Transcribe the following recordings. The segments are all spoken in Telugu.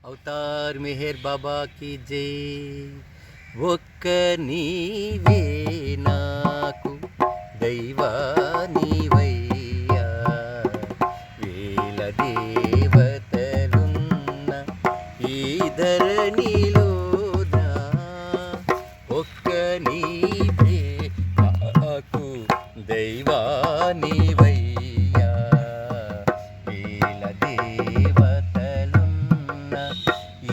అవతార్ మెహర్ బాబా की జై. ఒక్క నీవే నాకు దైవానివయ్యా, వేల దేవతలున్న ఈ ధరణిలోన ఒక్క నీవే నాకు దైవానివయ్యా, వేల దేవతలున్న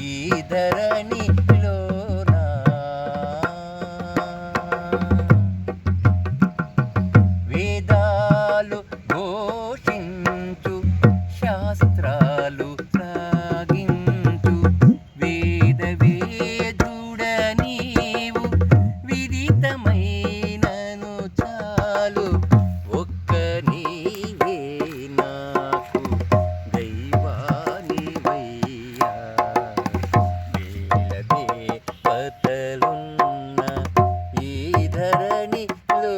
ఈ ధరణిలోన వేదాలు ఘోషించు శాస్త్రాలు సాగించు వేద వేదుడ నీవు విదితమైనను చాలు ఒక్క నీవే నాకు దైవానివయ్యా, వేల దేవతలున్న ఈ ధరణిలో.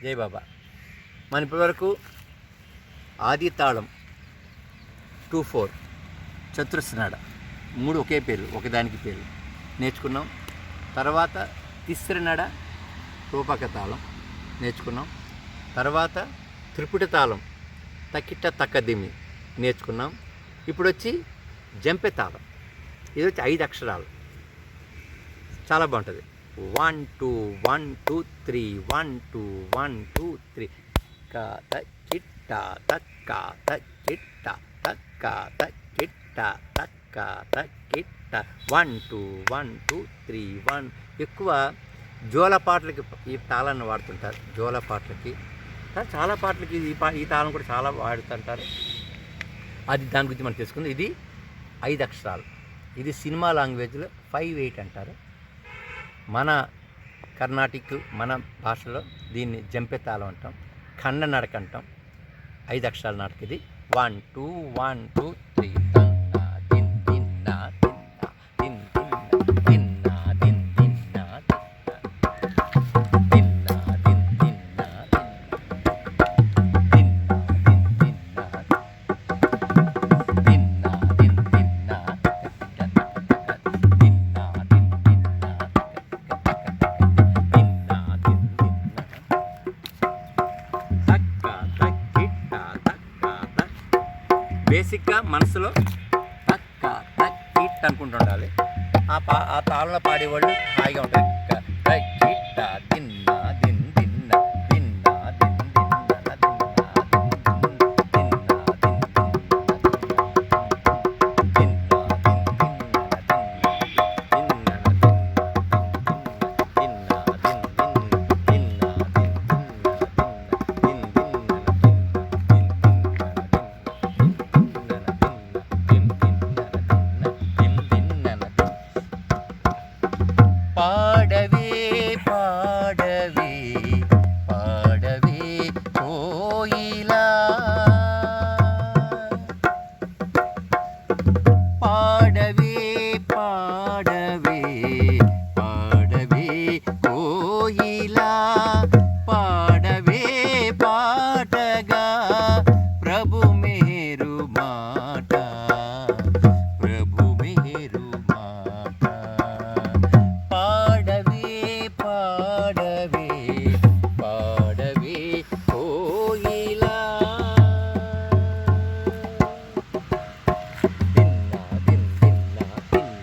జై బాబా. మన ఇప్పటివరకు ఆది తాళం 2-4 చతురస్రనాడ 3 ఒకే పేర్లు, ఒకదానికి పేర్లు నేర్చుకున్నాం. తర్వాత తిస్రనడ రూపక తాళం నేర్చుకున్నాం. తర్వాత త్రిపుట తాళం తక్కిట తక్కదిమి నేర్చుకున్నాం. ఇప్పుడు వచ్చి జంపె తాళం, ఇది వచ్చి 5 అక్షరాలు, చాలా బాగుంటుంది. 1 2 1 2 3 1 2 1 2 3 క తక్కిట తక్క తక్కిట తక్క తక్కిట తక్క తక్కిట 1 2 1 2 3 1. ఎక్కువ జోల పాటలకి ఈ తాళాన్ని వాడుతుంటారు. జోల పాటలకి, చాలా పాటలకి ఈ తాళం కూడా చాలా వాడుతుంటారు. అది దాని గురించి మనం తెలుసుకుంది. ఇది 5 అక్షరాలు. ఇది సినిమా లాంగ్వేజ్లో 5/8 అంటారు. మన కర్ణాటిక్ మన భాషలో దీన్ని జంపె తాళం అంటాం, ఖండ నడక అంటాం. 5 అక్షరాల నాటక ఇది. 1 2 1 2 3 తన్నా దిన్ దిన్నా దిన్నా దిన్ దిన్నా దిన్ దిన్నా దిన్నా దిన్ దిన్నా దిన్నా దిన్నా దిన్ దిన్నా బేసిక్గా మనసులో తక్క తక్కిట్ అనుకుంటుండాలి. ఆ తాళంలో పాడేవాళ్ళు హాయిగా ఉంటారు. తక్కిట్ట దిన్నా దిన్ దిన్న దిన్నా దిన్ దిన్న దిన్నా పాడవే పాడవే పాడవే కోయిలా, పాడవే పాడవే పాడవే కోయిలా, పాడవే పాటగా ప్రభు మేరు మాట, ప్రభు మేరు మాట. పాడవే పాడవే పాడవే కోయిలా, దిన్నా దిన్ దిన్నా దిన్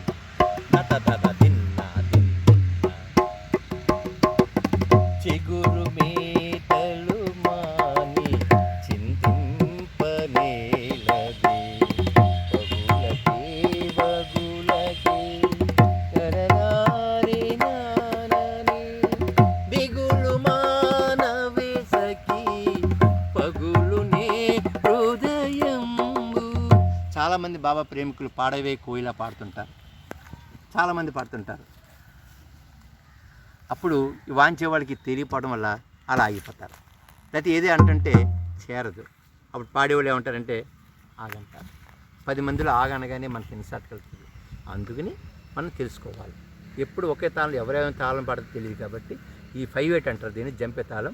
తత తత దిన్నా దిన్ దిన్నా. చిగురు మేతలు మాని చింతింపనేలది, వగులకే వగులకే కరనారి నానని, దిగులు మానవే సఖి పగులునే హృదయంబు. చాలామంది బాబా ప్రేమికులు పాడవే కోయిలా పాడుతుంటారు, చాలామంది పాడుతుంటారు. అప్పుడు వాంచేవాడికి తెలియపడడం వల్ల అలా ఆగిపోతారు. లేకపోతే ఏది అంటుంటే చేరదు. అప్పుడు పాడేవాళ్ళు ఏమంటారంటే ఆగంటారు. 10 మందిలో ఆగనగానే మనకి ఎన్నిసార్లు కలుగుతుంది. అందుకని మనం తెలుసుకోవాలి. ఎప్పుడు ఒకే తాళం ఎవరేమైనా తాళం పాడదో తెలియదు. కాబట్టి ఈ 5/8 అంటారు దీన్ని, జంపె తాళం.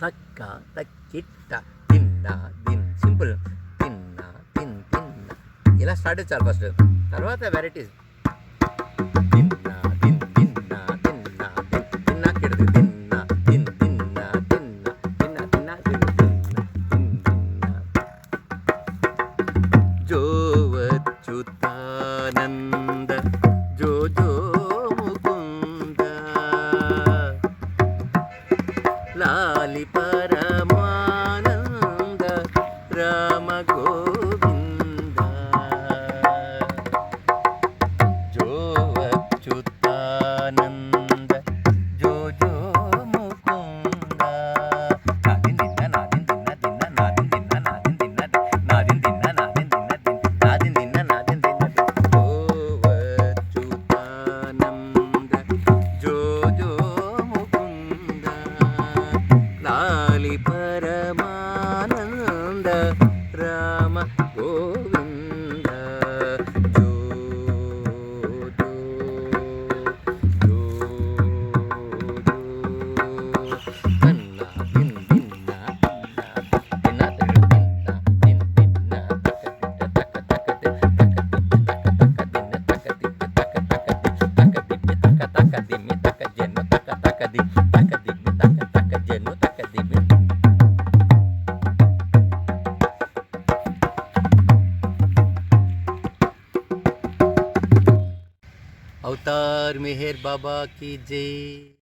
తక్క తక్కిట్ట తిన్న దిన్ సింపుల్ తిన్న తిన్ తిన్న ఇలా స్టార్ట్ చాలు ఫస్ట్ తర్వాత వెరైటీస్ తిన్న దిన్ తిన్న తిన్న దిన్ తిన్న కిడది తిన్న దిన్ తిన్న తిన్న తిన్న తిన్న కిడది తిన్న దిన్ తిన్న జో అచ్యుతానంద జో జో ముకుంద లాలి పరమానంద రామ గోవింద జో అచ్యుతానంద జో జో ముకుంద నాదిన్ దిన్న నాదిన్ దిన్న దిన్న నాదిన్ దిన్న నాదిన్ దిన్న నాదిన్ దిన్న నాదిన్ దిన్న నాదిన్ దిన్న నాదిన్ దిన్న జో అచ్యుతానంద జో జో ముకుంద లాలి పరమానంద రామ గోవింద జో జో జో జో తన్న దిన్ దిన్న దిన్న దిన్న దిన్ దిన్న తక్క తక్క తక్క దిన్న తక్క దిక్క తక్క తక్క తక్క దిమ్మి తక్క జన్ను తక్క తక్క ది తక్క దిమ్మి తక్క తక్క జన్ను తక్క దిమ్మి अवतार मेहर बाबा की जय।